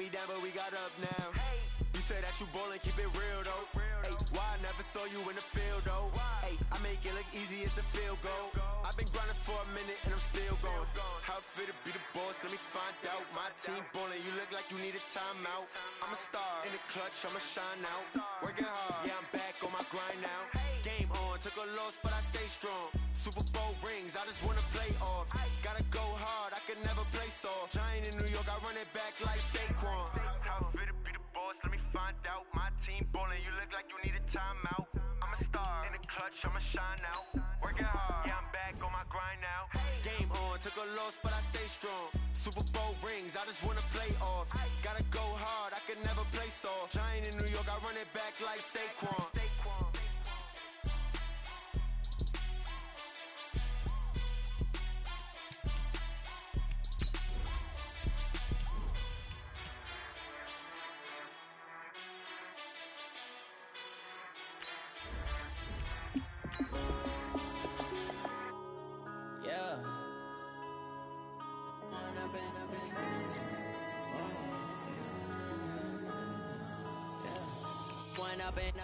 me down, but we got up now. You say that you ballin', keep it real though. Ay, why I never saw you in the field though? Ay, I make it look easy, it's a field goal. I've been grinding for a minute and I'm still going. How it feel to be the boss, let me find out. My team ballin', you look like you need a timeout. I'm a star in the clutch, I'ma shine out. Working hard, yeah, I'm back on my grind now. Game on, took a loss, but I stay strong. Super Bowl rings, I just wanna play off. Gotta go hard, I could never play soft. Giant in New York, I run it back like Saquon. How it feel to be the boss, let me find out. My team ballin', you look like you need a timeout. I'm a star in the clutch, I'ma shine out. Working hard, yeah, I'm back on my grind now. Game on, took a loss, but I stay strong. Super Bowl rings, I just wanna play off. Gotta go hard, I could never play soft. Giant in New York, I run it back like Saquon.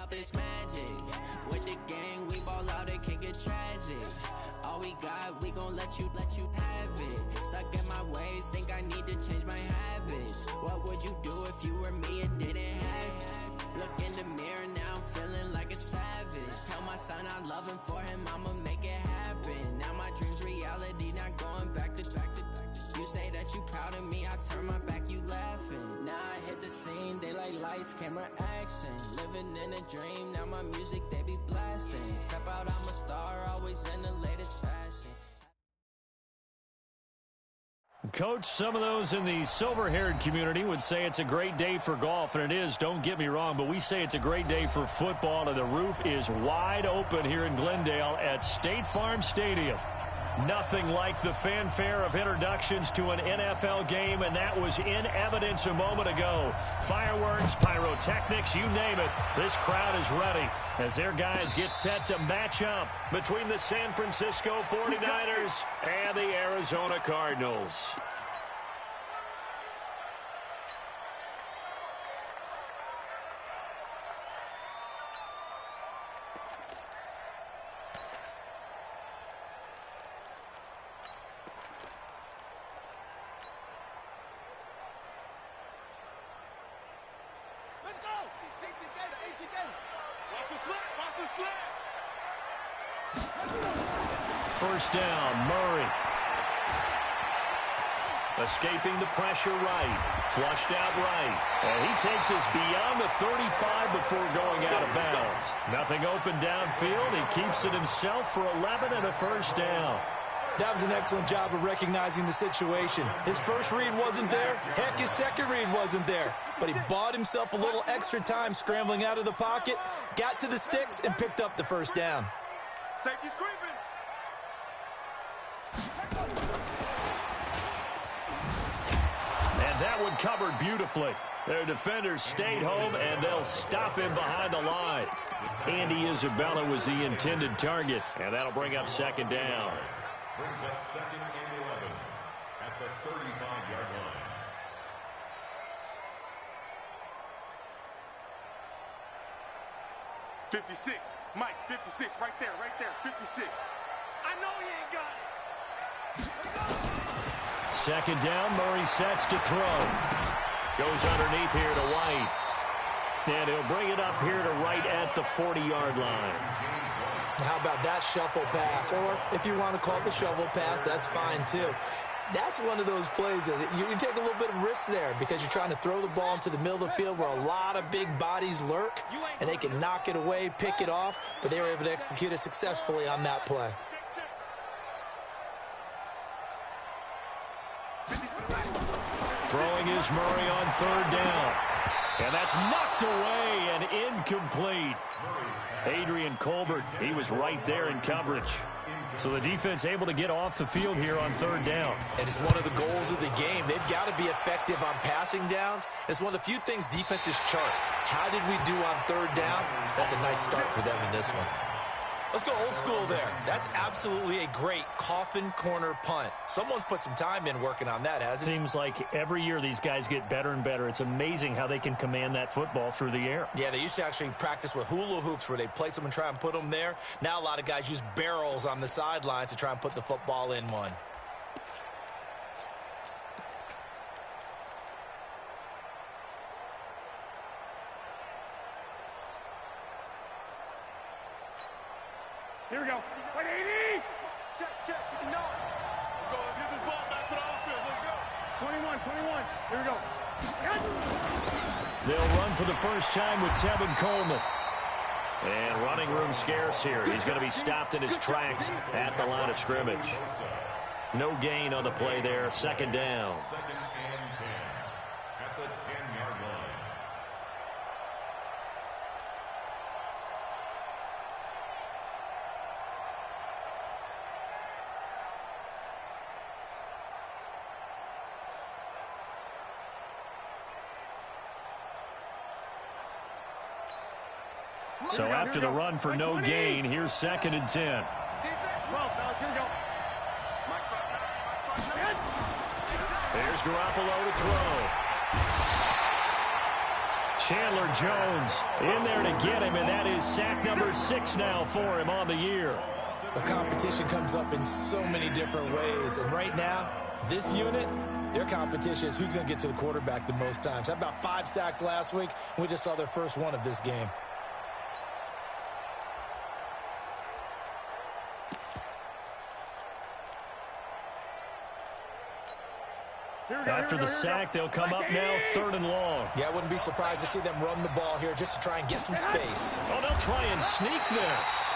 Up is magic. With the gang, we ball out, it can get tragic. All we got, we gon' let you have it. Stuck in my ways, think I need to change my habits. What would you do if you were me and didn't have it? Look in the mirror, now I'm feeling like a savage. Tell my son I love him, for him I'ma make it happen. Now my dream's reality, not going back to. You say that you proud of me, I turn my back, you laughing. Now I hit the scene, they like lights, camera, action. Living in a dream, now my music, they be blasting. Step out, I'm a star, always in the latest fashion. Coach, some of those in the silver-haired community would say it's a great day for golf, and it is, don't get me wrong, but we say it's a great day for football, and the roof is wide open here in Glendale at State Farm Stadium. Nothing like the fanfare of introductions to an NFL game, and that was in evidence a moment ago. Fireworks, pyrotechnics, you name it. This crowd is ready as their guys get set to match up between the San Francisco 49ers and the Arizona Cardinals. First down, Murray. Escaping the pressure right. Flushed out right. And he takes us beyond the 35 before going out of bounds. Nothing open downfield. He keeps it himself for 11 and a first down. That was an excellent job of recognizing the situation. His first read wasn't there. Heck, his second read wasn't there. But he bought himself a little extra time scrambling out of the pocket, got to the sticks, and picked up the first down. Safety's creeping. And that one covered beautifully. Their defenders stayed home, and they'll stop him behind the line. Andy Isabella was the intended target, and that'll bring up second down. Brings up second and 11 at the 35-yard line. "56, Mike, 56, right there, 56. I know he ain't got it. Second down, Murray sets to throw. Goes underneath here to White. And he'll bring it up here to right at the 40-yard line. How about that shuffle pass? Or if you want to call it the shovel pass, that's fine too. That's one of those plays that you take a little bit of risk there because you're trying to throw the ball into the middle of the field where a lot of big bodies lurk, and they can knock it away, pick it off, but they were able to execute it successfully on that play. Throwing is Murray on third down. And that's knocked away and incomplete. Adrian Colbert, he was right there in coverage. So the defense able to get off the field here on third down. And it's one of the goals of the game. They've got to be effective on passing downs. It's one of the few things defenses chart. How did we do on third down? That's a nice start for them in this one. Let's go old school there. That's absolutely a great coffin corner punt. Someone's put some time in working on that, hasn't it? Seems like every year these guys get better and better. It's amazing how they can command that football through the air. Yeah, they used to actually practice with hula hoops where they place them and try and put them there. Now a lot of guys use barrels on the sidelines to try and put the football in one. Here we go. 180. Check. No. Let's go. Let's get this ball back to the offense. Let's go. 21. Here we go. They'll run for the first time with Tevin Coleman. And running room scarce here. He's going to be stopped in his tracks at the line of scrimmage. No gain on the play there. Second down. Second and 10 at the 10-yard line. So after the run for no gain, here's second and 10. Defense. 12, fellas. Here we go. There's Garoppolo to throw. Chandler Jones in there to get him, and that is sack number 6 now for him on the year. The competition comes up in so many different ways, and right now, this unit, their competition is who's going to get to the quarterback the most times. Had about 5 sacks last week, and we just saw their first one of this game. After the sack, they'll come up now 3rd and long. Yeah, I wouldn't be surprised to see them run the ball here just to try and get some space. Oh, they'll try and sneak this.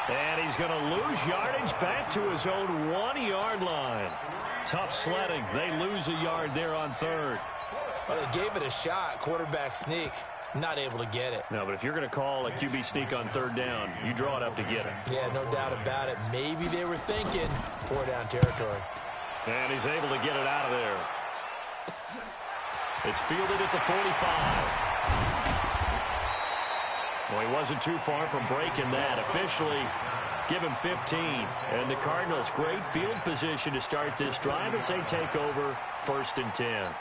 And he's going to lose yardage back to his own 1-yard line. Tough sledding. They lose a yard there on 3rd. Well, they gave it a shot, quarterback sneak. Not able to get it. No, but if you're going to call a QB sneak on 3rd down, you draw it up to get it. Yeah, no doubt about it. Maybe they were thinking 4-down territory. And he's able to get it out of there. It's fielded at the 45. Well, he wasn't too far from breaking that. Officially, give him 15. And the Cardinals, great field position to start this drive as they take over 1st and 10.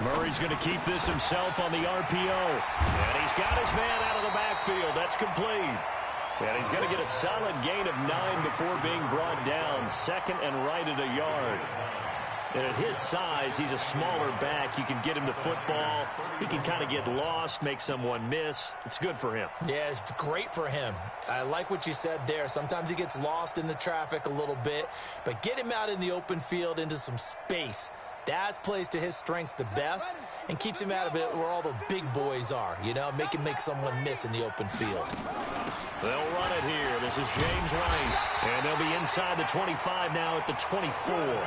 Murray's going to keep this himself on the RPO. And he's got his man out of the backfield. That's complete. And he's going to get a solid gain of 9 before being brought down. 2nd and right at a yard. And at his size, he's a smaller back. You can get him to football. He can kind of get lost, make someone miss. It's good for him. Yeah, it's great for him. I like what you said there. Sometimes he gets lost in the traffic a little bit. But get him out in the open field into some space. That plays to his strengths the best and keeps him out of it where all the big boys are, you know, make someone miss in the open field. They'll run it here. This is James White. And they'll be inside the 25 now at the 24.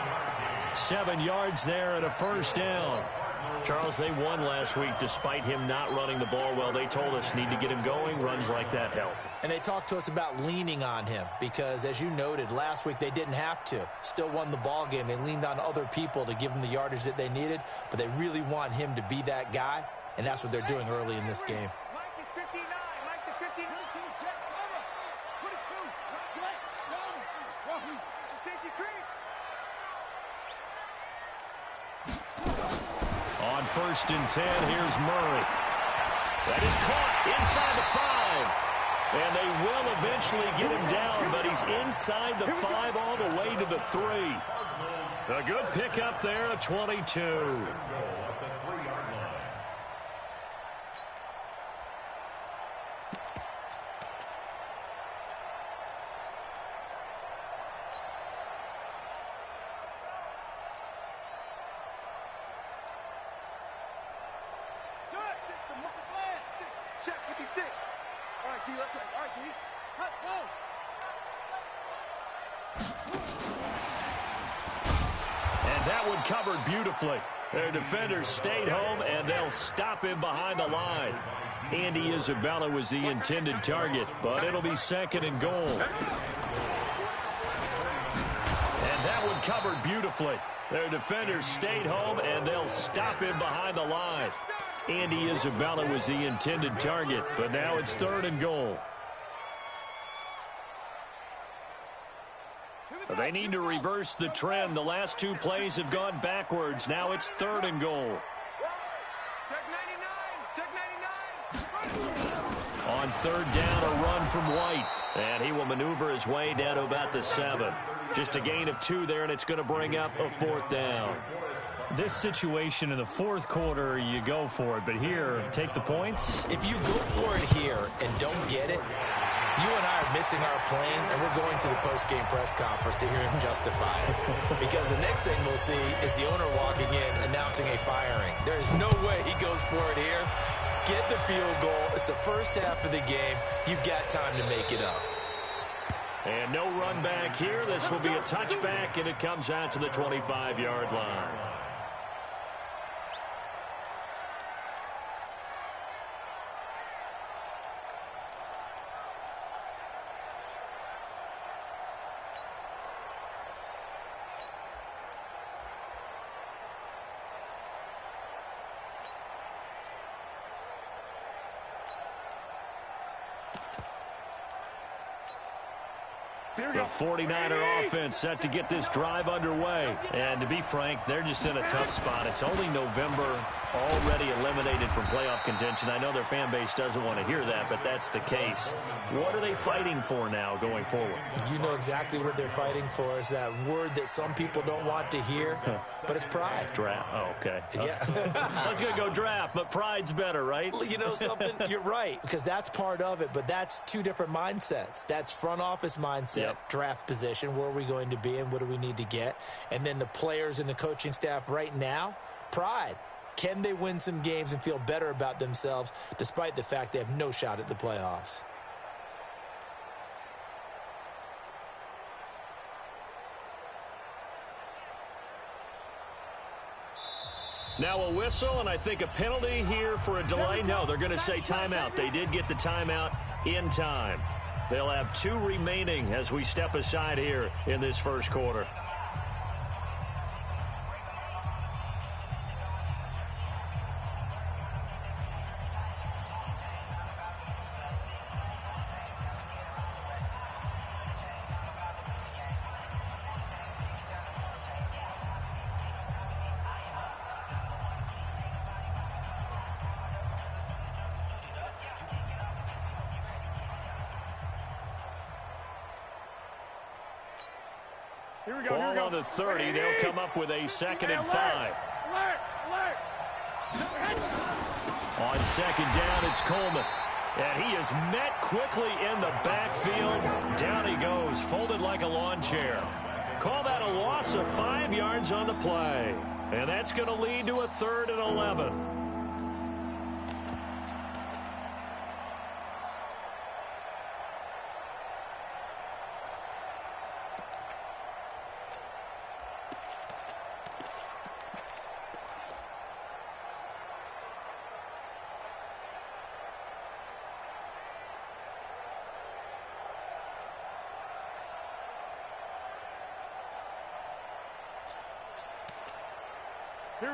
7 yards there and a 1st down. Charles, they won last week despite him not running the ball well. They told us need to get him going. Runs like that help. And they talked to us about leaning on him because, as you noted, last week they didn't have to. Still won the ball game. They leaned on other people to give them the yardage that they needed, but they really want him to be that guy, and that's what they're doing early in this game. Mike is 59. Mike the 59. 22, jet cover. 22, jet cover. It's a safety creep. On 1st and 10, here's Murray. That is caught inside the 5. And they will eventually get him down, but he's inside the 5 all the way to the 3. A good pickup there, a 22. Check 56. All right, G, let's go. All right, G. Let's go. And that one covered beautifully. Their defenders stayed home, and they'll stop him behind the line. Andy Isabella was the intended target, but it'll be 2nd and goal. And that one covered beautifully. Their defenders stayed home, and they'll stop him behind the line. Andy Isabella was the intended target, but now it's 3rd and goal. They need to reverse the trend. The last 2 plays have gone backwards. Now it's 3rd and goal. Check 99. Check 99. On 3rd down, a run from White. And he will maneuver his way down to about the 7. Just a gain of 2 there, and it's going to bring up a 4th down. This situation in the 4th quarter, you go for it. But here, take the points. If you go for it here and don't get it, you and I are missing our plane, and we're going to the post-game press conference to hear him justify it. Because the next thing we'll see is the owner walking in announcing a firing. There is no way he goes for it here. Get the field goal. It's the first half of the game. You've got time to make it up. And no run back here. This will be a touchback, and it comes out to the 25-yard line. The 49er offense set to get this drive underway. And to be frank, they're just in a tough spot. It's only November, already eliminated from playoff contention. I know their fan base doesn't want to hear that, but that's the case. What are they fighting for now going forward? You know exactly what they're fighting for. Is that word that some people don't want to hear, but it's pride. Draft. Oh, okay. Yeah. I was going to go draft, but pride's better, right? You know something? You're right, because that's part of it, but that's 2 different mindsets. That's front office mindset, draft position, where are we going to be and what do we need to get? And then the players and the coaching staff right now, pride. Can they win some games and feel better about themselves despite the fact they have no shot at the playoffs? Now a whistle, and I think a penalty here for a delay. No, they're going to say timeout. They did get the timeout in time. They'll have 2 remaining as we step aside here in this first quarter. Ball on the 30. They'll come up with a 2nd and 5. On 2nd down, it's Coleman. And he is met quickly in the backfield. Down he goes, folded like a lawn chair. Call that a loss of 5 yards on the play. And that's going to lead to a 3rd and 11.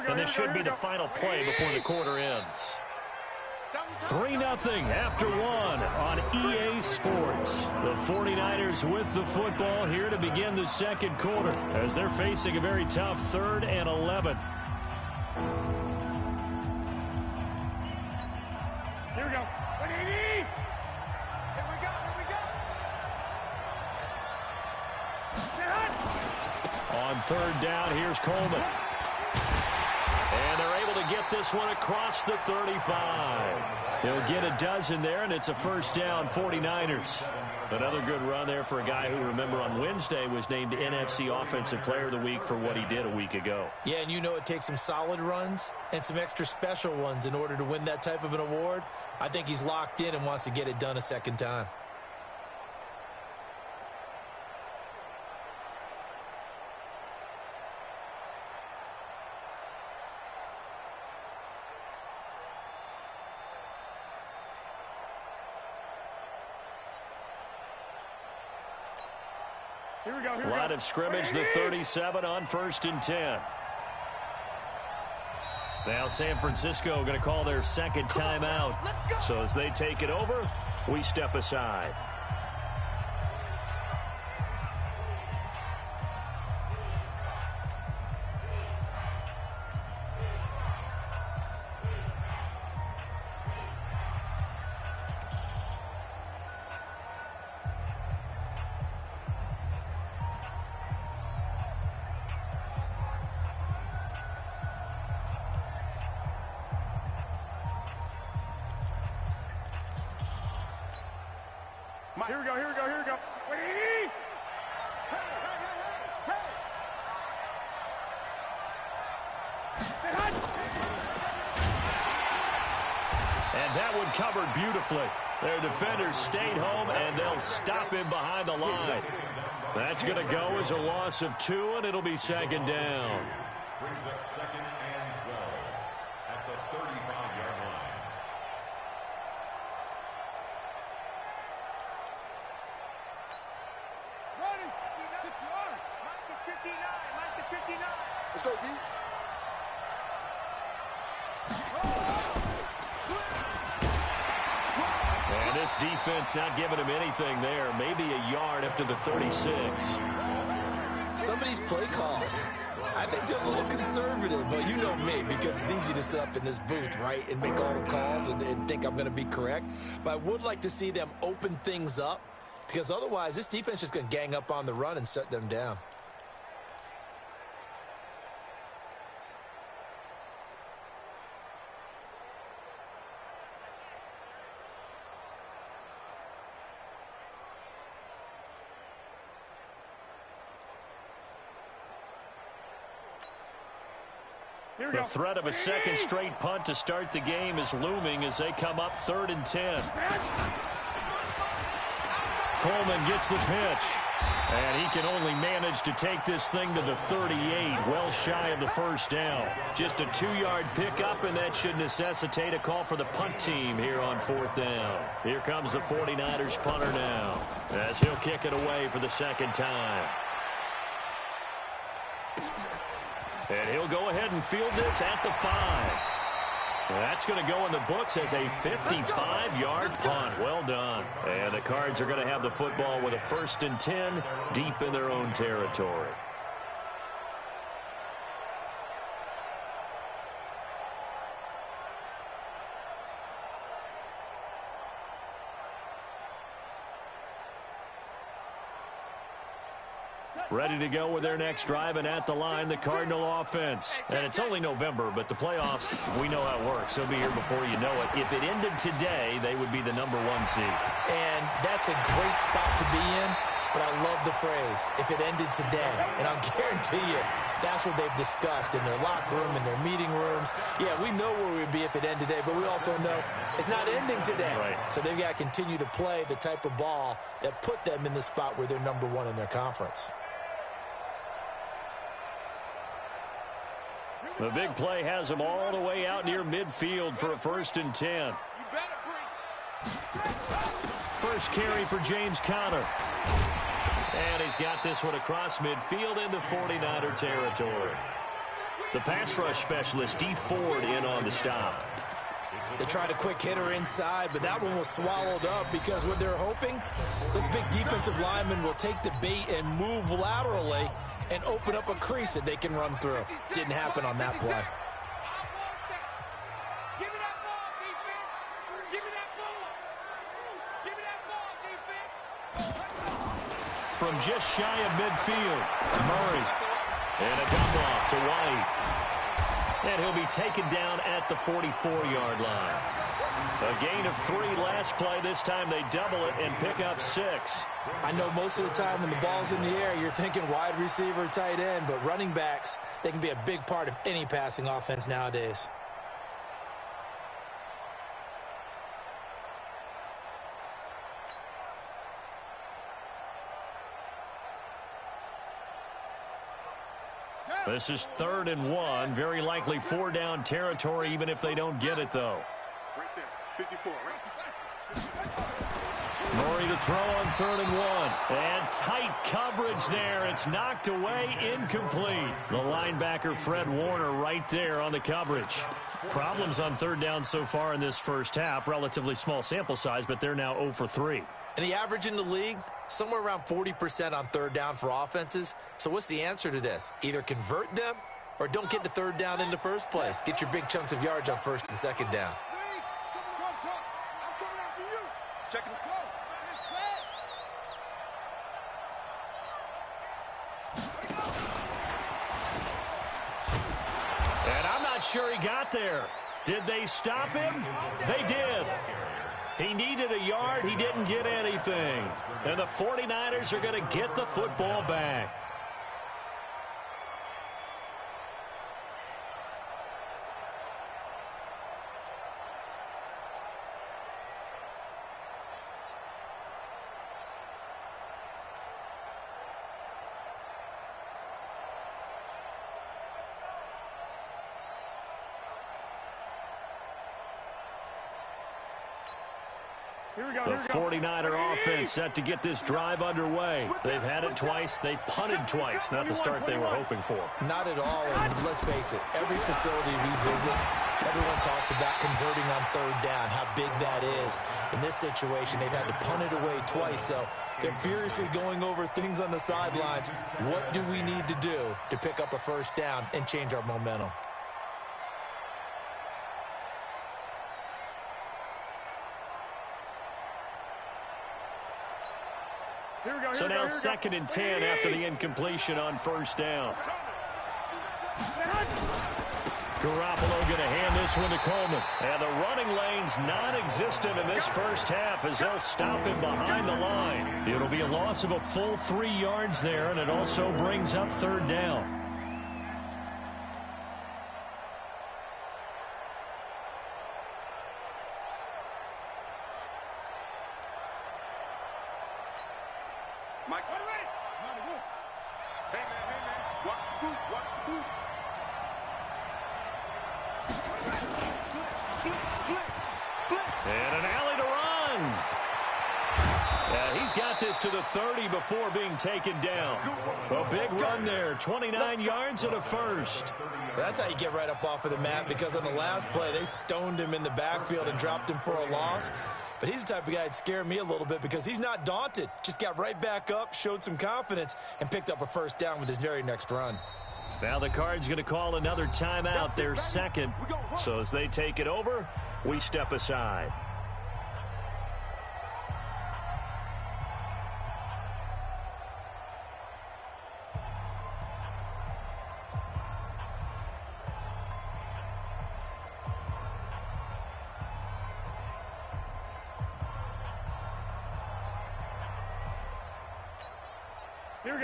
And this should be the final play before the quarter ends. 3-0 after 1 on EA Sports. The 49ers with the football here to begin the second quarter as they're facing a very tough 3rd and 11. Here we go. 180. Here we go. On 3rd down, here's Coleman. And they're able to get this one across the 35. He'll get a dozen there, and it's a first down, 49ers. Another good run there for a guy who, remember, on Wednesday was named NFC Offensive Player of the Week for what he did a week ago. Yeah, and you know it takes some solid runs and some extra special ones in order to win that type of an award. I think he's locked in and wants to get it done a second time. Here we go. Here we Line go. of scrimmage, the 37 on 1st and 10. Now San Francisco going to call their second timeout. So as they take it over, we step aside. Here we go, here we go, here we go. Wait, hey, And that one covered beautifully. Their defenders stayed home, and they'll stop him behind the line. That's going to go as a loss of 2, and it'll be second down. Brings up 2nd and 12 at the 35-yard line. let's go, D. And this defense not giving him anything there. Maybe a yard up to the 36. Some of these play calls, I think they're a little conservative, but you know me, because it's easy to sit up in this booth, right, and make all the calls and think I'm going to be correct. But I would like to see them open things up, because otherwise this defense is just going to gang up on the run and shut them down. The threat of a second straight punt to start the game is looming as they come up 3rd and 10. Coleman gets the pitch. And he can only manage to take this thing to the 38, well shy of the first down. Just a 2-yard pickup, and that should necessitate a call for the punt team here on 4th down. Here comes the 49ers punter now, as he'll kick it away for the second time. And he'll go ahead and field this at the 5. That's going to go in the books as a 55-yard punt. Well done. And the Cards are going to have the football with a 1st and 10 deep in their own territory. Ready to go with their next drive, and at the line, the Cardinal offense. And it's only November, but the playoffs, we know how it works. They'll be here before you know it. If it ended today, they would be the #1 seed. And that's a great spot to be in, but I love the phrase, if it ended today. And I'll guarantee you, that's what they've discussed in their locker room, in their meeting rooms. Yeah, we know where we'd be if it ended today, but we also know it's not ending today. Right. So they've got to continue to play the type of ball that put them in the spot where they're #1 in their conference. The big play has him all the way out near midfield for a 1st and 10. First carry for James Conner. And he's got this one across midfield into 49er territory. The pass rush specialist, D. Ford, in on the stop. They tried a quick hitter inside, but that one was swallowed up because what they're hoping, those big defensive linemen will take the bait and move laterally and open up a crease that they can run through. Didn't happen on that play. From just shy of midfield, Murray. And a dump off to White. And he'll be taken down at the 44-yard line. A gain of 3 last play. This time they double it and pick up 6. I know most of the time when the ball's in the air, you're thinking wide receiver, tight end, but running backs, they can be a big part of any passing offense nowadays. This is 3rd and 1. Very likely 4-down territory, even if they don't get it, though. Right there, 54, right? Murray to throw on 3rd and 1. And tight coverage there. It's knocked away, incomplete. The linebacker, Fred Warner, right there on the coverage. Problems on 3rd down so far in this first half. Relatively small sample size, but they're now 0 for 3. And the average in the league, somewhere around 40% on 3rd down for offenses. So what's the answer to this? Either convert them or don't get the 3rd down in the first place. Get your big chunks of yards on 1st and 2nd down. And I'm not sure he got there. Did they stop him? They did. He needed a yard. He didn't get anything. And the 49ers are going to get the football back. The 49er offense set to get this drive underway. They've had it twice. They've punted twice. Not the start they were hoping for. Not at all. And let's face it, every facility we visit, everyone talks about converting on 3rd down, how big that is. In this situation, they've had to punt it away twice, so they're furiously going over things on the sidelines. What do we need to do to pick up a 1st down and change our momentum? So now 2nd and 10 after the incompletion on 1st down. Garoppolo going to hand this one to Coleman. And the running lane's non-existent in this first half as they'll stop him behind the line. It'll be a loss of a full 3 yards there, and it also brings up 3rd down. Mike, ready? Hey, man. Watch the boot. And an alley to run. He's got this to the 30 before being taken down. A big run there, 29 yards and a first. That's how you get right up off of the mat, because on the last play, they stoned him in the backfield and dropped him for a loss. But he's the type of guy that'd scare me a little bit because he's not daunted. Just got right back up, showed some confidence, and picked up a 1st down with his very next run. Now the Cards going to call another timeout, their 2nd. So as they take it over, we step aside.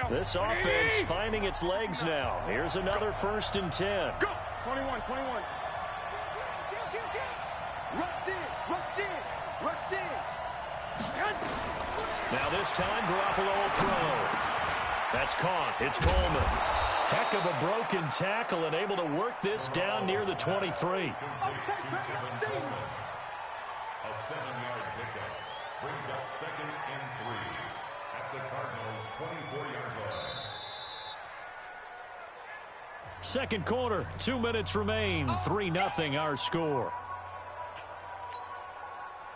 This offense finding its legs now. Here's another 1st and 10. Go! 21. Rush in. Now this time, Garoppolo will throw. That's caught. It's Coleman. Heck of a broken tackle and able to work this down near the 23. A 7-yard pickup brings up 2nd and 3 at the Cardinals' 24-yard line. Second quarter, 2 minutes remain. 3-0 our score.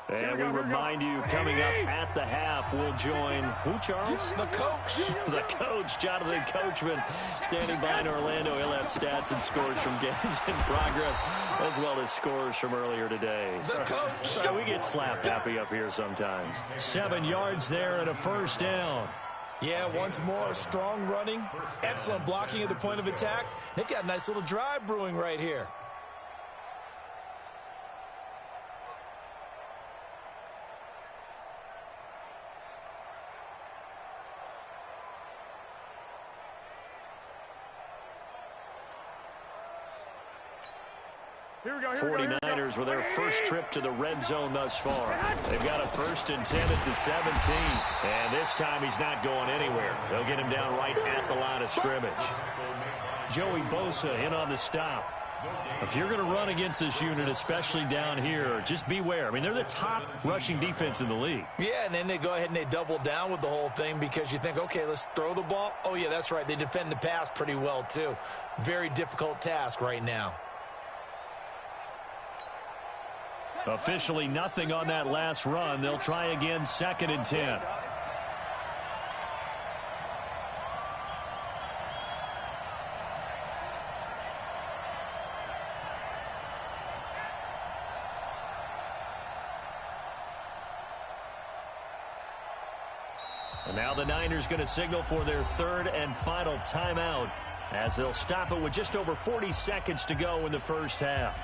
And we remind you, coming up at the half, we'll join who, Charles? The coach. The coach, Jonathan Coachman, standing by in Orlando. He'll have stats and scores from games in progress, as well as scores from earlier today. The coach. Sorry, we get slap happy up here sometimes. 7 yards there and a 1st down. Yeah, once more, strong running, excellent blocking at the point of attack. They've got a nice little drive brewing right here. Here we go. 49ers with their first trip to the red zone thus far. They've got a 1st and 10 at the 17. And this time he's not going anywhere. They'll get him down right at the line of scrimmage. Joey Bosa in on the stop. If you're going to run against this unit, especially down here, just beware. I mean, they're the top rushing defense in the league. Yeah, and then they go ahead and they double down with the whole thing because you think, okay, let's throw the ball. Oh, yeah, that's right. They defend the pass pretty well, too. Very difficult task right now. Officially nothing on that last run. They'll try again, 2nd and 10. And now the Niners going to signal for their 3rd and final timeout as they'll stop it with just over 40 seconds to go in the first half.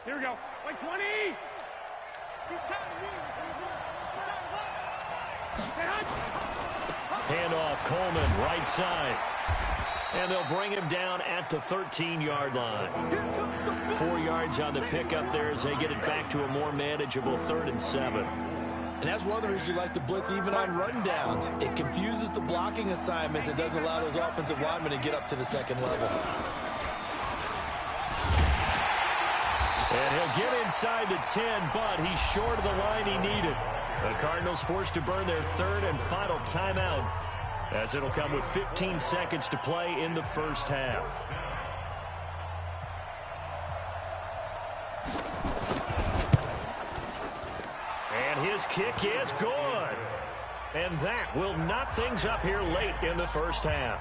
Here we go. Like 20. Handoff, Coleman, right side. And they'll bring him down at the 13-yard line. 4 yards on the pickup there as they get it back to a more manageable 3rd and 7. And that's one of the reasons you like to blitz even on rundowns. It confuses the blocking assignments. It doesn't allow those offensive linemen to get up to the second level. And he'll get inside the 10, but he's short of the line he needed. The Cardinals forced to burn their 3rd and final timeout as it'll come with 15 seconds to play in the first half. And his kick is good. And that will knot things up here late in the first half.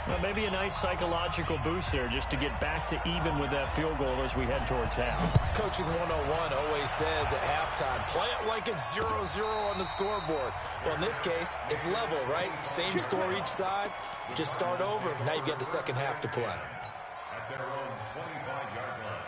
Well, maybe a nice psychological boost there just to get back to even with that field goal as we head towards half. Coaching 101 always says at halftime, play it like it's 0-0 on the scoreboard. Well, in this case, it's level, right? Same score each side. Just start over. Now you get the second half to play. At their own 25-yard line.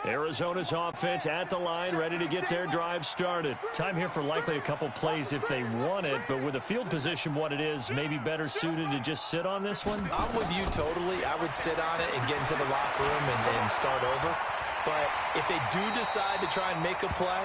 Arizona's offense at the line, ready to get their drive started. Time here for likely a couple plays if they want it, but with the field position what it is, maybe better suited to just sit on this one? I'm with you totally. I would sit on it and get into the locker room and start over. But if they do decide to try and make a play,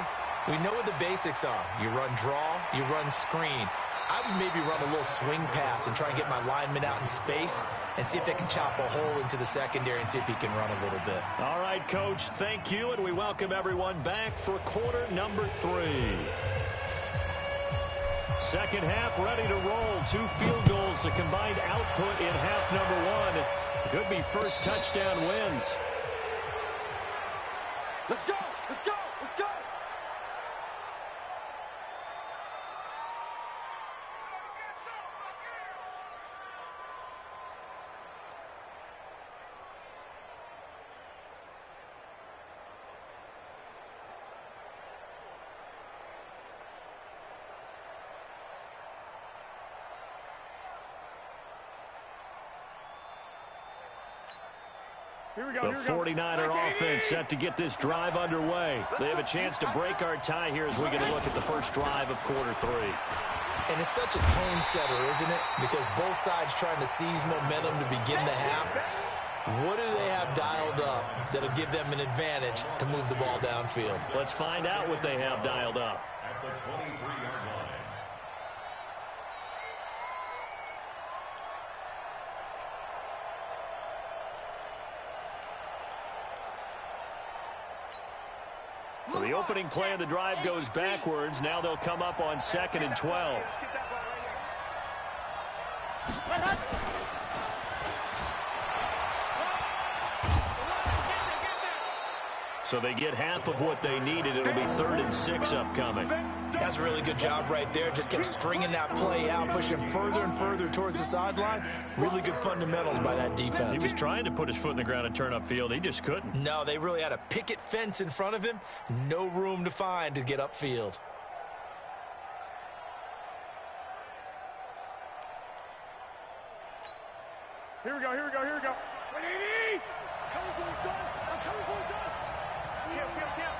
we know what the basics are. You run draw, you run screen. I would maybe run a little swing pass and try and get my lineman out in space and see if they can chop a hole into the secondary and see if he can run a little bit. All right, Coach, thank you, and we welcome everyone back for quarter number 3. Second half ready to roll. 2 field goals, the combined output in half number 1. Could be first touchdown wins. Let's go. Let's go. Let's go. Here we go. The 49er offense set to get this drive underway. They have a chance to break our tie here as we get a look at the first drive of quarter 3. And it's such a tone setter, isn't it? Because both sides trying to seize momentum to begin the half. What do they have dialed up that'll give them an advantage to move the ball downfield? Let's find out what they have dialed up. At the 23-yard line. So the opening play of the drive goes backwards. Now they'll come up on 2nd and 12. So they get half of what they needed. It'll be 3rd and 6 upcoming. That's a really good job right there. Just kept stringing that play out, pushing further and further towards the sideline. Really good fundamentals by that defense. He was trying to put his foot in the ground and turn upfield. He just couldn't. No, they really had a picket fence in front of him. No room to find to get upfield. Here we go, here we go, here we go. 180! Coming for you, son! I'm coming for you, son! Kill.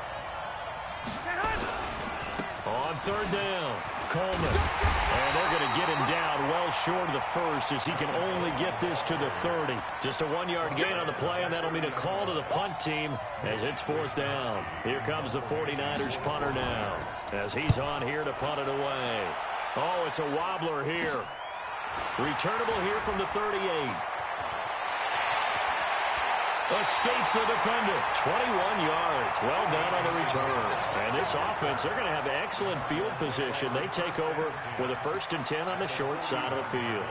On third down, Coleman. And they're going to get him down well short of the first as he can only get this to the 30. Just a 1-yard gain on the play, and that'll mean a call to the punt team as it's fourth down. Here comes the 49ers punter now as he's on here to punt it away. Oh, it's a wobbler here. Returnable here from the 38. Escapes the defender. 21 yards. Well done on the return. And this offense, they're going to have excellent field position. They take over with a 1st and 10 on the short side of the field.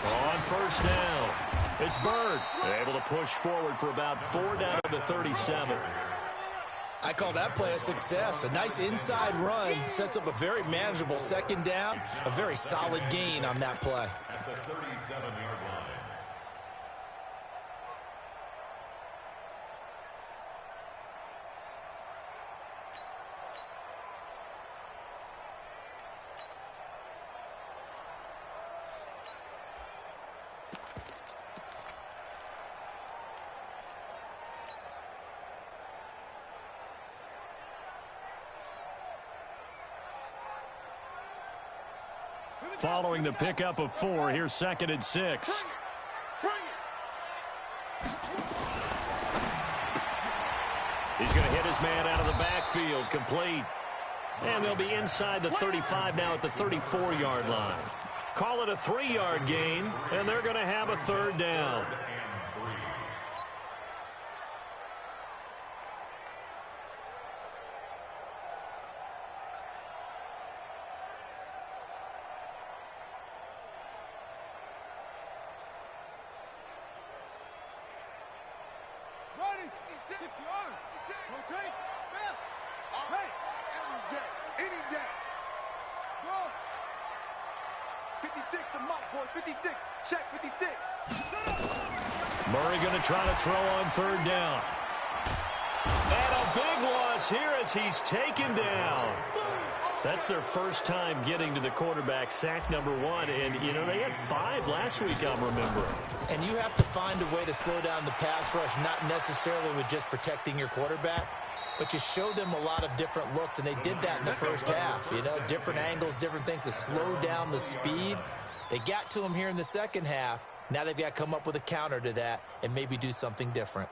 On first down, it's Bird. Able to push forward for about 4 down to the 37. I call that play a success. A nice inside run sets up a very manageable 2nd down. A very solid gain on that play. At the 37-yard line. Following the pickup of 4, here's 2nd and 6. He's going to hit his man out of the backfield, complete. And they'll be inside the 35 now at the 34-yard line. Call it a 3-yard gain, and they're going to have a 3rd down. Murray going to try to throw on 3rd down. And a big loss here as he's taken down. That's their first time getting to the quarterback, sack number 1. And, you know, they had 5 last week, I'm remembering. And you have to find a way to slow down the pass rush, not necessarily with just protecting your quarterback, but you show them a lot of different looks, and they did that in the first half. You know, different angles, different things to slow down the speed. They got to him here in the second half. Now they've got to come up with a counter to that and maybe do something different.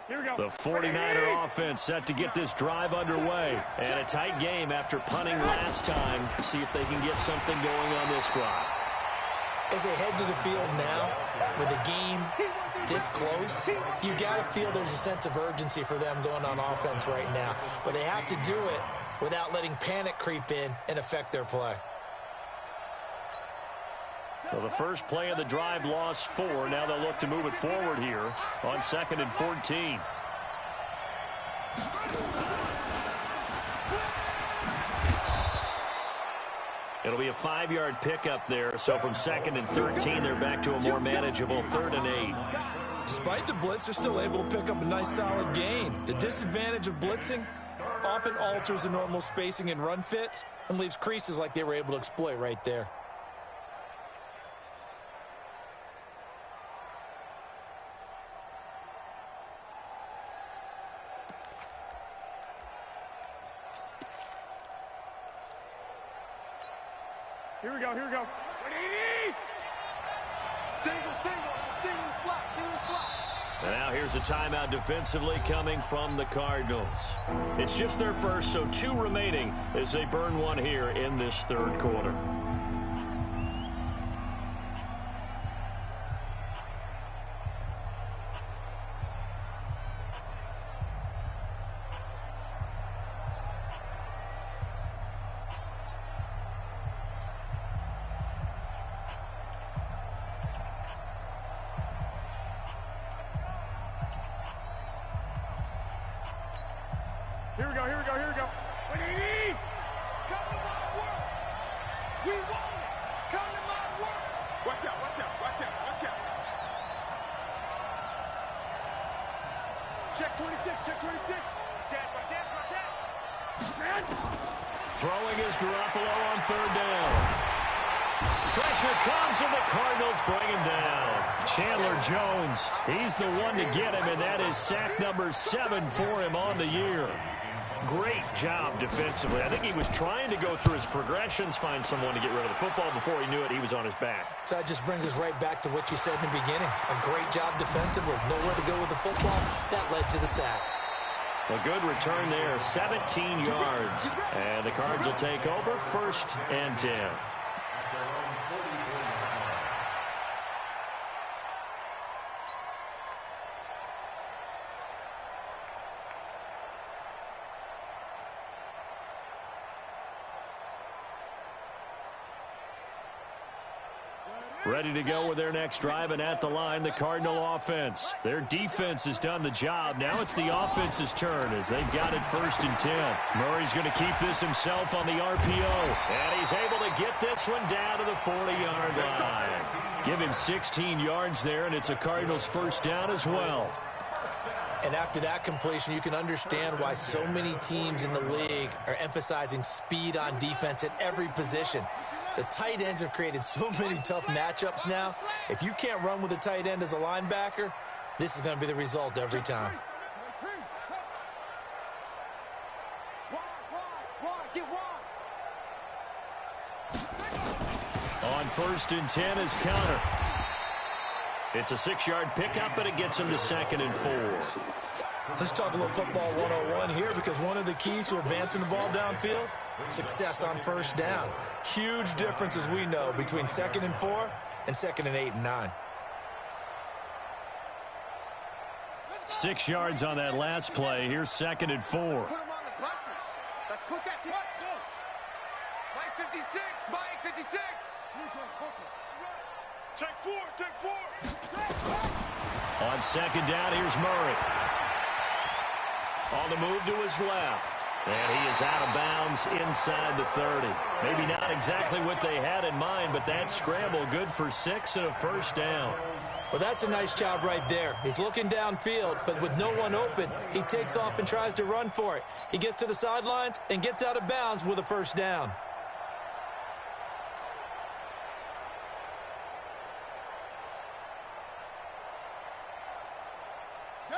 Here we go. The 49er offense set to get this drive underway. And a tight game after punting last time. See if they can get something going on this drive. As they head to the field now, with the game this close, you got to feel there's a sense of urgency for them going on offense right now. But they have to do it without letting panic creep in and affect their play. So the first play of the drive lost 4. Now they'll look to move it forward here on 2nd and 14. It'll be a 5-yard pickup there. So from 2nd and 13, they're back to a more manageable 3rd and 8. Despite the blitz, they're still able to pick up a nice solid gain. The disadvantage of blitzing often alters the normal spacing and run fits and leaves creases like they were able to exploit right there. Here we go, here we go. 180! Single slot. And now here's a timeout defensively coming from the Cardinals. It's just their first, so 2 remaining as they burn 1 here in this 3rd quarter. Here we go, here we go, here we go. 180! Come to my work! We want it! Come to my work! Watch out, watch out, watch out, watch out! Check 26, check 26! Watch out, watch out, watch out! Throwing is Garoppolo on third down. Pressure comes and the Cardinals bring him down. Chandler Jones, he's the one to get him, and that is sack number 7 for him on the year. Great job defensively. I think he was trying to go through his progressions, find someone to get rid of the football. Before he knew it, he was on his back. So that just brings us right back to what you said in the beginning. A great job defensively. Nowhere to go with the football. That led to the sack. A good return there, 17 yards. And the Cards will take over, 1st and 10. Ready to go with their next drive, and at the line, the Cardinal offense. Their defense has done the job. Now it's the offense's turn as they've got it 1st and 10. Murray's going to keep this himself on the RPO, and he's able to get this one down to the 40-yard line. Give him 16 yards there, and it's a Cardinals 1st down as well. And after that completion, you can understand why so many teams in the league are emphasizing speed on defense at every position. The tight ends have created so many tough matchups now. If you can't run with a tight end as a linebacker, this is going to be the result every time. On 1st and 10 is Counter. It's a 6-yard pickup, but it gets him to 2nd and 4. Let's talk a little football 101 here, because one of the keys to advancing the ball downfield, success on 1st down. Huge difference, as we know, between 2nd and 4 and 2nd and 8 and 9. 6 yards on that last play. Here's 2nd and 4. Put him on the buses. Let's put that cut. Go. Mike 56. Mike 56. Check 4. Check 4. On 2nd down, here's Murray. On the move to his left. And he is out of bounds inside the 30. Maybe not exactly what they had in mind, but that scramble good for 6 and a 1st down. Well, that's a nice job right there. He's looking downfield, but with no one open, he takes off and tries to run for it. He gets to the sidelines and gets out of bounds with a 1st down.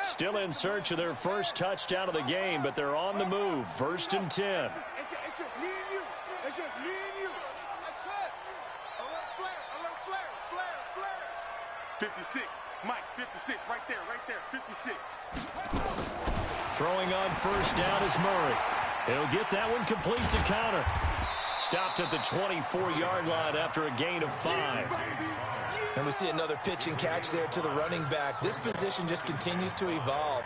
Still in search of their 1st touchdown of the game, but they're on the move. 1st and 10. It's just me and you. It's just me and you. That's it. A little flare. 56. Mike, 56. Right there. 56. Throwing on 1st down is Murray. He'll get that one complete to Counter. Stopped at the 24-yard line after a gain of 5. And we see another pitch and catch there to the running back. This position just continues to evolve.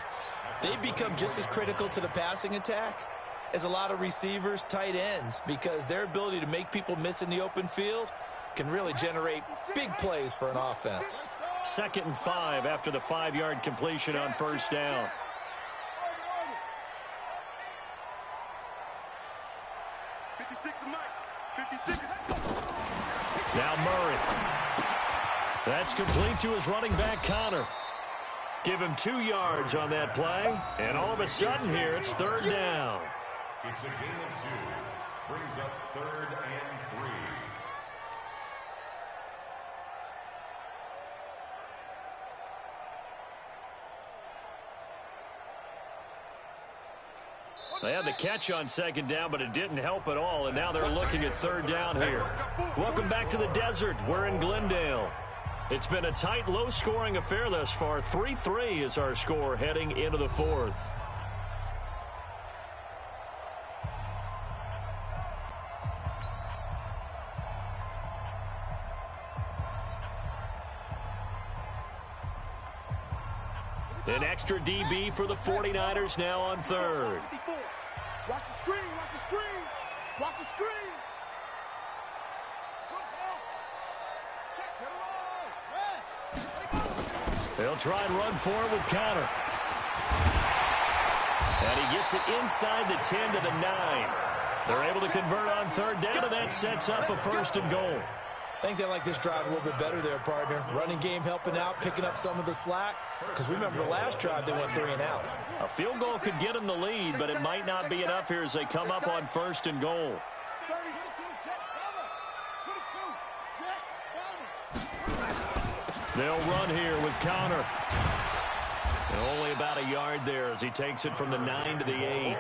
They've become just as critical to the passing attack as a lot of receivers, tight ends, because their ability to make people miss in the open field can really generate big plays for an offense. 2nd and 5 after the 5-yard completion on 1st down. Now Murray. That's complete to his running back, Connor. Give him 2 yards on that play, and all of a sudden here, it's 3rd down. It's a gain of 2. Brings up 3rd and 3. They had the catch on 2nd down, but it didn't help at all, and now they're looking at 3rd down here. Welcome back to the desert. We're in Glendale. It's been a tight, low-scoring affair thus far. 3-3 is our score heading into the 4th. An extra DB for the 49ers now on 3rd. Watch the screen, watch the screen, watch the screen. They'll try and run for it with Counter. And he gets it inside the 10 to the 9. They're able to convert on third down, and that sets up a 1st and goal. I think they like this drive a little bit better there, partner. Running game helping out, picking up some of the slack. Because remember, the last drive, they went 3 and out. A field goal could get them the lead, but it might not be enough here as they come up on 1st and goal. They'll run here with counter. And only about a yard there as he takes it from the 9 to the 8.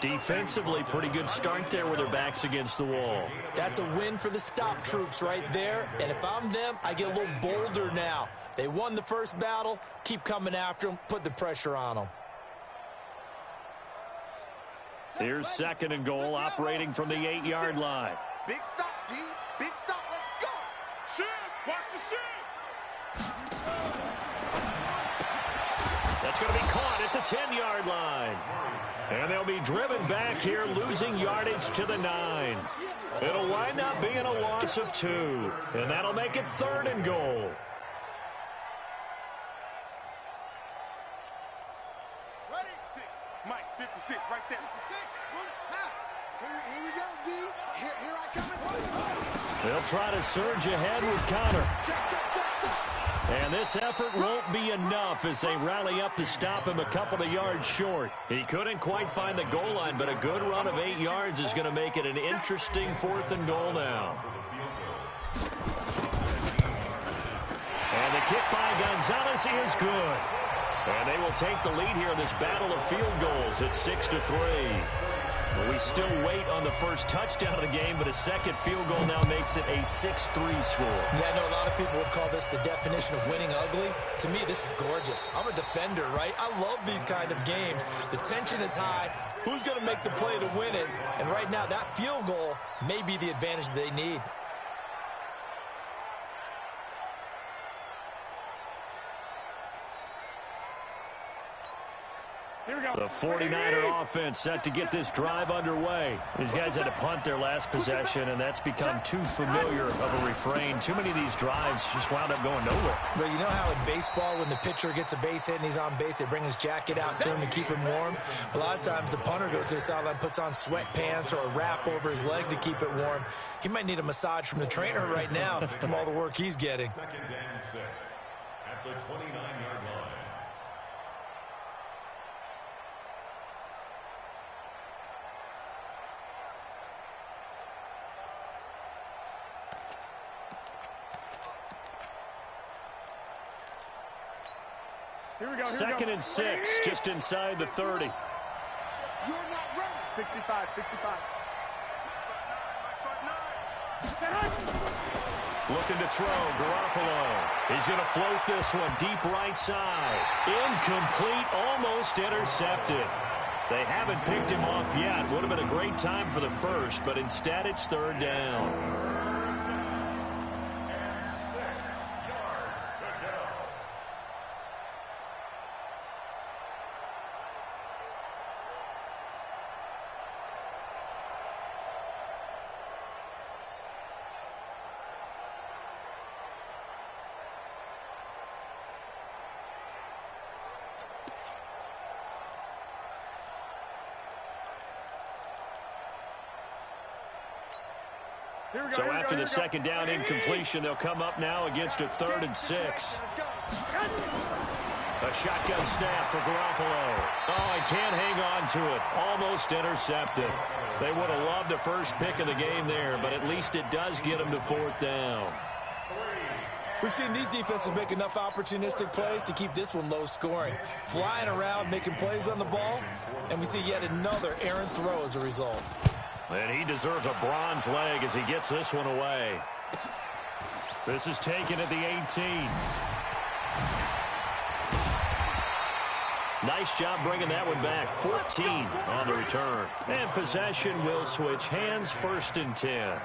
Defensively, pretty good start there with their backs against the wall. That's a win for the stop troops right there. And if I'm them, I get a little bolder now. They won the first battle. Keep coming after them. Put the pressure on them. Here's 2nd and goal, operating from the 8-yard line. Big stop, G. Big stop. Let's go. Shift. Watch the shift. That's going to be caught at the 10-yard line. And they'll be driven back here, losing yardage to the 9. It'll wind up being a loss of 2. And that'll make it 3rd and goal. Ready? 6. Mike, 56, right there. 56. Here we go, D. Here I come. They'll try to surge ahead with counter. Check. And this effort won't be enough as they rally up to stop him a couple of yards short. He couldn't quite find the goal line, but a good run of 8 yards is going to make it an interesting 4th and goal now. And the kick by Gonzalez is good. And they will take the lead here in this battle of field goals at 6-3. We still wait on the first touchdown of the game, but a second field goal now makes it a 6-3 score. Yeah, I know a lot of people would call this the definition of winning ugly. To me, this is gorgeous. I'm a defender, right? I love these kind of games. The tension is high. Who's going to make the play to win it? And right now, that field goal may be the advantage they need. The 49er offense set to get this drive underway. These guys had to punt their last possession, and that's become too familiar of a refrain. Too many of these drives just wound up going nowhere. Well, you know how in baseball, when the pitcher gets a base hit and he's on base, they bring his jacket out to him to keep him warm? A lot of times the punter goes to the sideline, puts on sweatpants or a wrap over his leg to keep it warm. He might need a massage from the trainer right now from all the work he's getting. 2nd and 6 at the 29-yard line. Here we go. 2nd and 6, just inside the 30. You're not ready. 65. Looking to throw, Garoppolo. He's going to float this one deep right side. Incomplete, almost intercepted. They haven't picked him off yet. Would have been a great time for the first, but instead it's 3rd down. So after the 2nd down incompletion, they'll come up now against a 3rd and 6. A shotgun snap for Garoppolo. Oh, he can't hang on to it. Almost intercepted. They would have loved the first pick of the game there, but at least it does get them to 4th down. We've seen these defenses make enough opportunistic plays to keep this one low scoring. Flying around, making plays on the ball, and we see yet another errant throw as a result. And he deserves a bronze leg as he gets this one away. This is taken at the 18. Nice job bringing that one back. 14 on the return. And possession will switch hands, 1st and 10.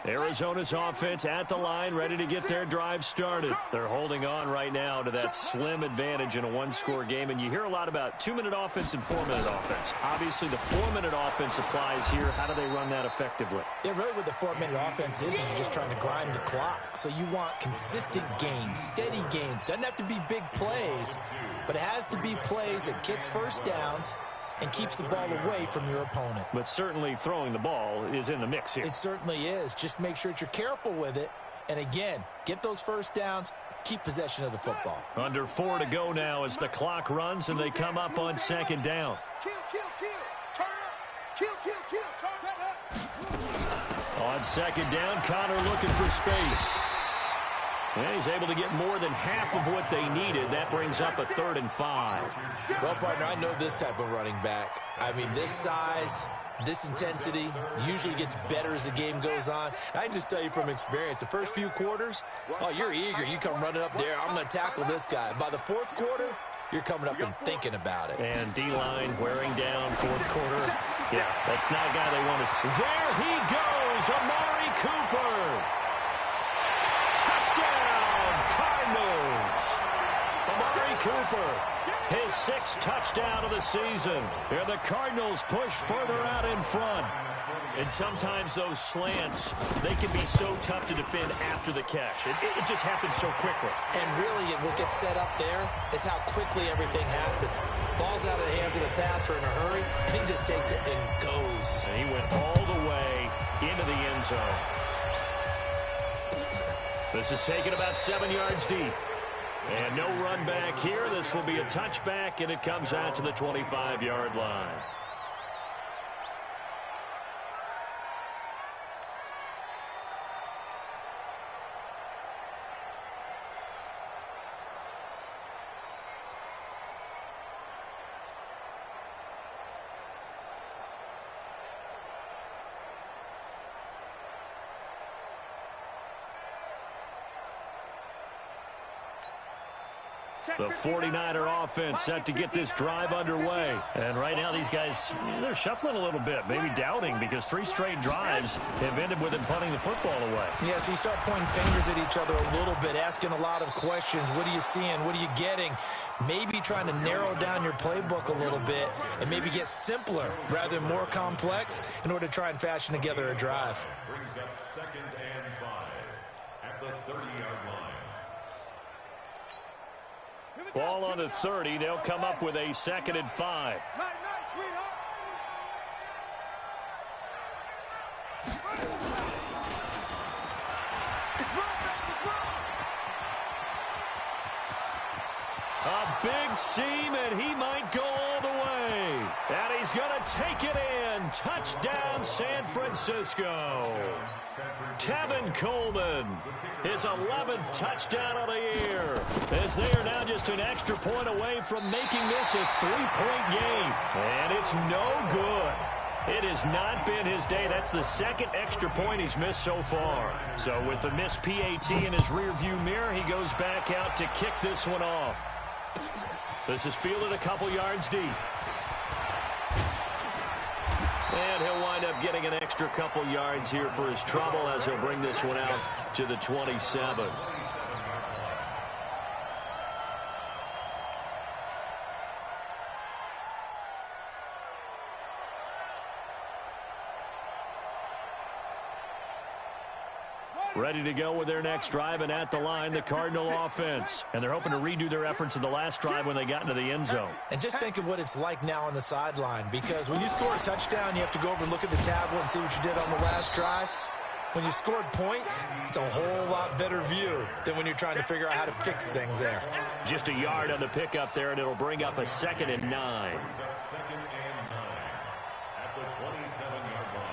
Arizona's offense at the line, ready to get their drive started. They're holding on right now to that slim advantage in a one-score game, and you hear a lot about 2-minute offense and 4-minute offense. Obviously, the 4-minute offense applies here. How do they run that effectively? Yeah, really what the 4-minute offense is you're just trying to grind the clock. So you want consistent gains, steady gains. Doesn't have to be big plays, but it has to be plays that gets first downs and keeps the ball away from your opponent. But certainly throwing the ball is in the mix here. It certainly is. Just make sure that you're careful with it. And again, get those first downs, keep possession of the football. Under 4 to go now as the clock runs and they come up on second down. Kill, kill, kill. Turn up. Kill, kill, kill. Turn up. On second down, Connor looking for space. And he's able to get more than half of what they needed. That brings up a 3rd and 5. Well, partner, I know this type of running back. I mean, this size, this intensity usually gets better as the game goes on. I can just tell you from experience, the first few quarters, oh, you're eager. You come running up there, I'm going to tackle this guy. By the 4th quarter, you're coming up and thinking about it. And D-line wearing down 4th quarter. Yeah, that's not a guy they want. There he goes, Amari Cooper. Touchdown, Cardinals. Amari Cooper, his 6th touchdown of the season. And the Cardinals push further out in front. And sometimes those slants, they can be so tough to defend after the catch. It just happens so quickly. And really, what gets set up there is how quickly everything happens. Ball's out of the hands of the passer in a hurry, and he just takes it and goes. And he went all the way into the end zone. This is taken about 7 yards deep. And no run back here. This will be a touchback, and it comes out to the 25-yard line. The 49er offense set to get this drive underway. And right now these guys, they're shuffling a little bit, maybe doubting, because 3 straight drives have ended with them punting the football away. Yeah, so you start pointing fingers at each other a little bit, asking a lot of questions. What are you seeing? What are you getting? Maybe trying to narrow down your playbook a little bit and maybe get simpler rather than more complex in order to try and fashion together a drive. Brings up 2nd and 5 at the 30-yard line. Ball on the 30. They'll come up with a 2nd and 5. Nice, sweetheart. A big seam, and he might go all the way. And he's going to take it in. Touchdown, San Francisco. Tevin Coleman, his 11th touchdown of the year, as they are now just an extra point away from making this a 3-point game. And it's no good. It has not been his day. That's the 2nd extra point he's missed so far. So with the missed PAT in his rearview mirror, he goes back out to kick this one off. This is fielded a couple yards deep. And he'll wind up getting an extra couple yards here for his trouble as he'll bring this one out to the 27. Ready to go with their next drive, and at the line, the Cardinal offense. And they're hoping to redo their efforts in the last drive when they got into the end zone. And just think of what it's like now on the sideline, because when you score a touchdown, you have to go over and look at the tablet and see what you did on the last drive. When you scored points, it's a whole lot better view than when you're trying to figure out how to fix things there. Just a yard on the pickup there, and it'll bring up a 2nd and 9. Brings up 2nd and 9 at the 27-yard line.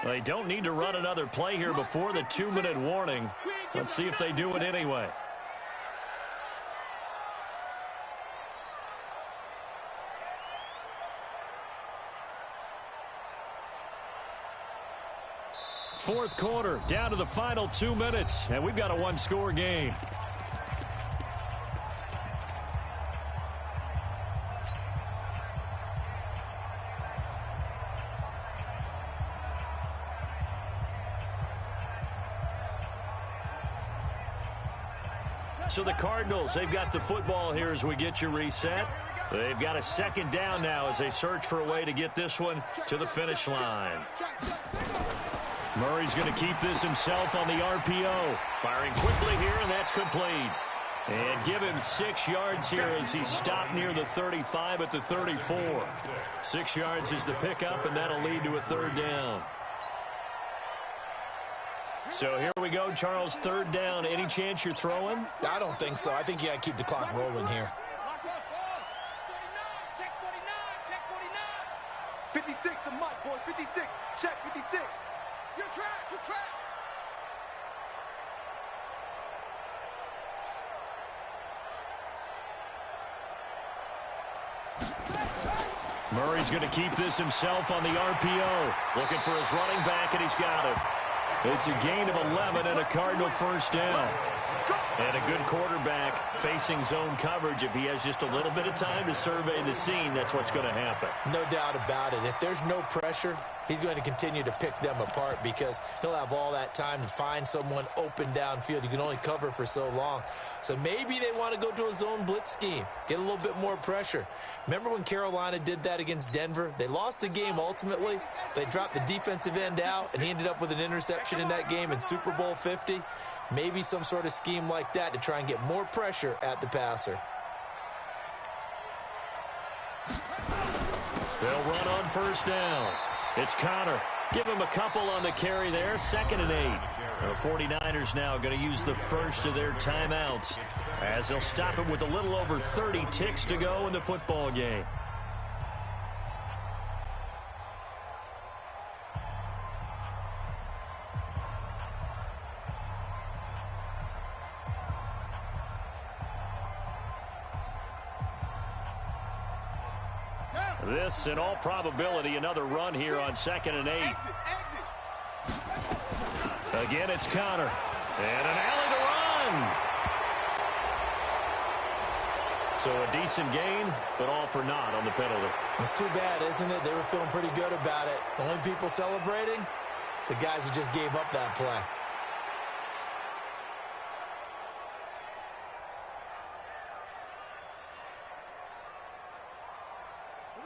They don't need to run another play here before the 2-minute warning. Let's see if they do it anyway. Fourth quarter, down to the final 2 minutes, and we've got a 1-score game. So the Cardinals, they've got the football here as we get you reset. They've got a second down now as they search for a way to get this one to the finish line. Murray's going to keep this himself on the RPO. Firing quickly here, and that's complete. And give him 6 yards here as he stopped near the 35 at the 34. 6 yards is the pickup, and that'll lead to a third down. So here we go, Charles, third down. Any chance you're throwing? I don't think so. I think you got to keep the clock rolling here. 56, the mic, boys. 56. Check 56. Your track, your track. Murray's going to keep this himself on the RPO. Looking for his running back, and he's got it. It's a gain of 11 and a Cardinal first down. And a good quarterback facing zone coverage. If he has just a little bit of time to survey the scene, that's what's going to happen. No doubt about it. If there's no pressure, he's going to continue to pick them apart because he'll have all that time to find someone open downfield. You can only cover for so long. So maybe they want to go to a zone blitz scheme, get a little bit more pressure. Remember when Carolina did that against Denver? They lost the game ultimately. They dropped the defensive end out, and he ended up with an interception in that game in Super Bowl 50. Maybe some sort of scheme like that to try and get more pressure at the passer. They'll run on first down. It's Connor. Give him a couple on the carry there. 2nd and 8. The 49ers now going to use the first of their timeouts as they'll stop it with a little over 30 ticks to go in the football game. This, in all probability, another run here on 2nd and 8. Again, it's Connor. And an alley to run. So a decent gain, but all for naught on the penalty. It's too bad, isn't it? They were feeling pretty good about it. The only people celebrating, the guys who just gave up that play.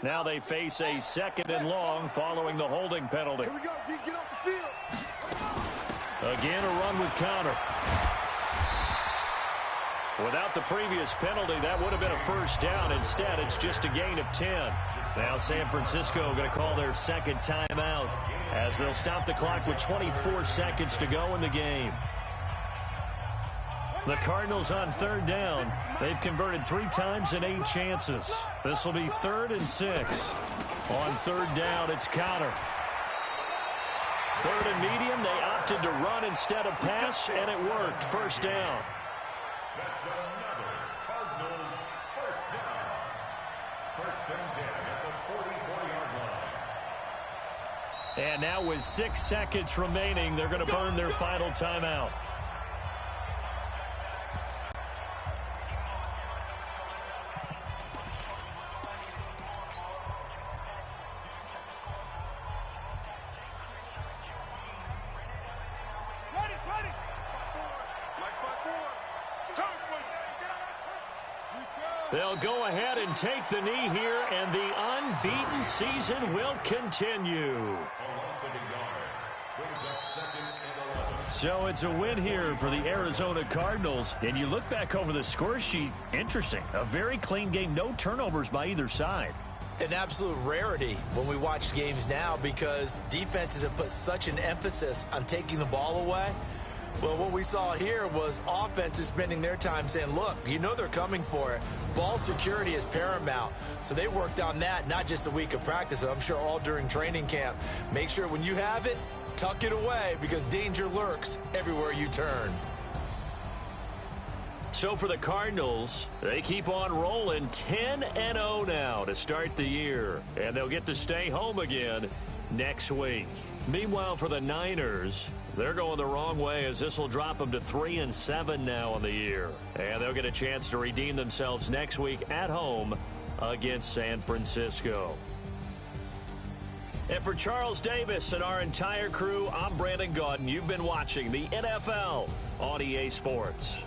Now they face a 2nd and long following the holding penalty. Here we go, D. Get off the field. Again, a run with Connor. Without the previous penalty, that would have been a first down. Instead, it's just a gain of 10. Now San Francisco going to call their second timeout as they'll stop the clock with 24 seconds to go in the game. The Cardinals on third down. They've converted 3 times in 8 chances. This will be 3rd and 6. On third down, it's Connor. 3rd and medium. They opted to run instead of pass, and it worked. First down. That's another Cardinals first down. 1st and 10 at the 44-yard line. And now with 6 seconds remaining, they're going to burn their final timeout. They'll go ahead and take the knee here, and the unbeaten season will continue. So it's a win here for the Arizona Cardinals. And you look back over the score sheet, interesting. A very clean game, no turnovers by either side. An absolute rarity when we watch games now because defenses have put such an emphasis on taking the ball away. Well, what we saw here was offenses spending their time saying, look, you know they're coming for it. Ball security is paramount. So they worked on that, not just a week of practice, but I'm sure all during training camp. Make sure when you have it, tuck it away because danger lurks everywhere you turn. So for the Cardinals, they keep on rolling 10-0 now to start the year. And they'll get to stay home again next week. Meanwhile, for the Niners, they're going the wrong way as this will drop them to 3-7 now on the year. And they'll get a chance to redeem themselves next week at home against San Francisco. And for Charles Davis and our entire crew, I'm Brandon Gaudin. You've been watching the NFL on EA Sports.